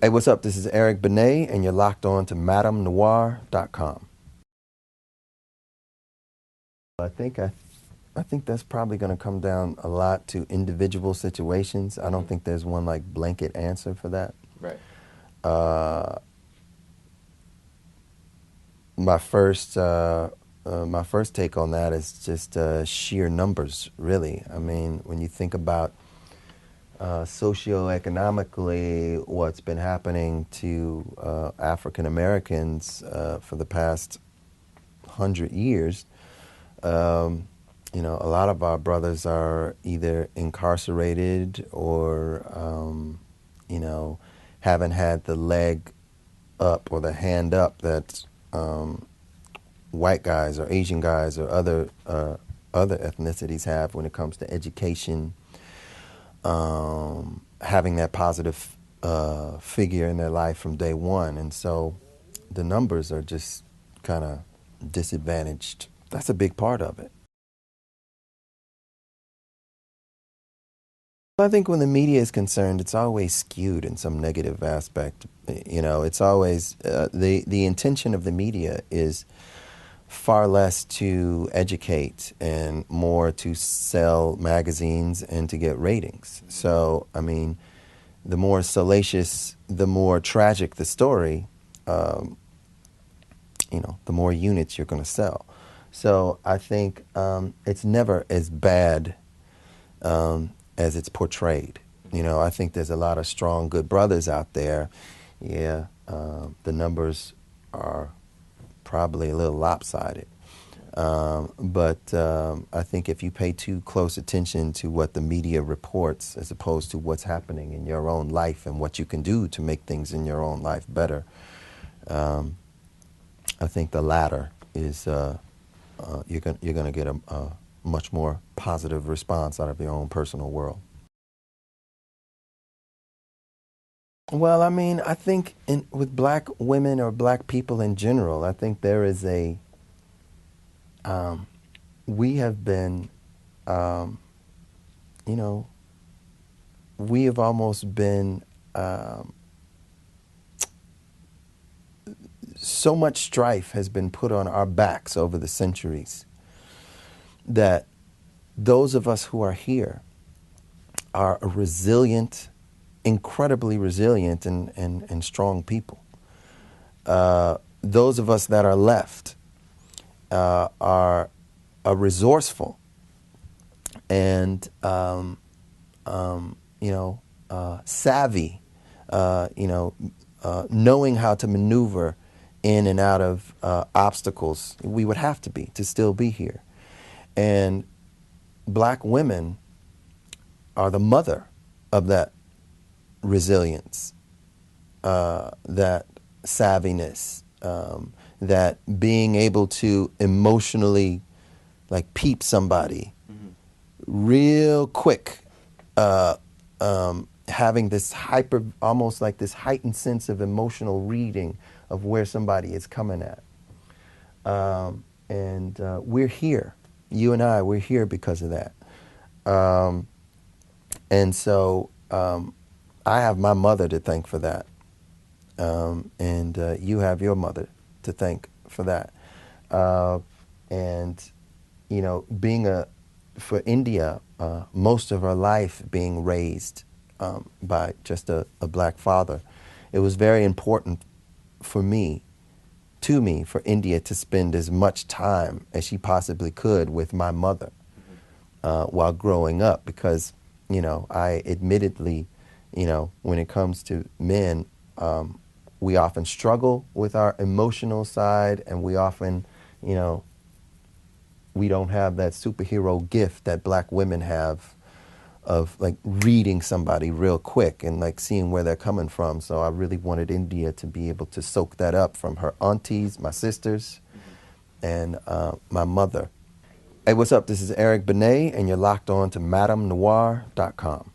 Hey, what's up? This is Eric Benet, and you're locked on to MadameNoire.com. I think that's probably going to come down a lot to individual situations. I don't think there's one like blanket answer for that. Right. Uh, my first take on that is just sheer numbers, really. I mean, when you think about socioeconomically what's been happening to African Americans for the past 100 years. A lot of our brothers are either incarcerated or, haven't had the leg up or the hand up that white guys or Asian guys or other ethnicities have when it comes to education, having that positive figure in their life from day one. And so the numbers are just kind of disadvantaged. That's a big part of it. I think when the media is concerned, it's always skewed in some negative aspect. It's always the intention of the media is far less to educate and more to sell magazines and to get ratings. So, I mean, the more salacious, the more tragic the story, the more units you're going to sell. So I think it's never as bad as it's portrayed. I think there's a lot of strong, good brothers out there. Yeah, the numbers are probably a little lopsided. But I think if you pay too close attention to what the media reports as opposed to what's happening in your own life and what you can do to make things in your own life better, I think the latter is you're going to get a much more positive response out of your own personal world. Well, I mean, I think with black women or black people in general, I think there is we have been, you know, we have almost been, so much strife has been put on our backs over the centuries that those of us who are here are a resilient, incredibly resilient and strong people. Those of us that are left are resourceful and savvy, knowing how to maneuver in and out of obstacles. We would have to be to still be here. And black women are the mother of that resilience, that savviness, that being able to emotionally like peep somebody real quick, having this almost like this heightened sense of emotional reading of where somebody is coming at. And we're here. You and we're here because of that. And so I have my mother to thank for that. And you have your mother to thank for that. And, for India, most of her life being raised by just a black father, it was very important for for India to spend as much time as she possibly could with my mother while growing up, because, I admittedly, when it comes to men, we often struggle with our emotional side, and we often, we don't have that superhero gift that black women have of like reading somebody real quick and like seeing where they're coming from. So I really wanted India to be able to soak that up from her aunties, my sisters, and my mother. Hey, what's up? This is Eric Benet, and you're locked on to MadameNoire.com.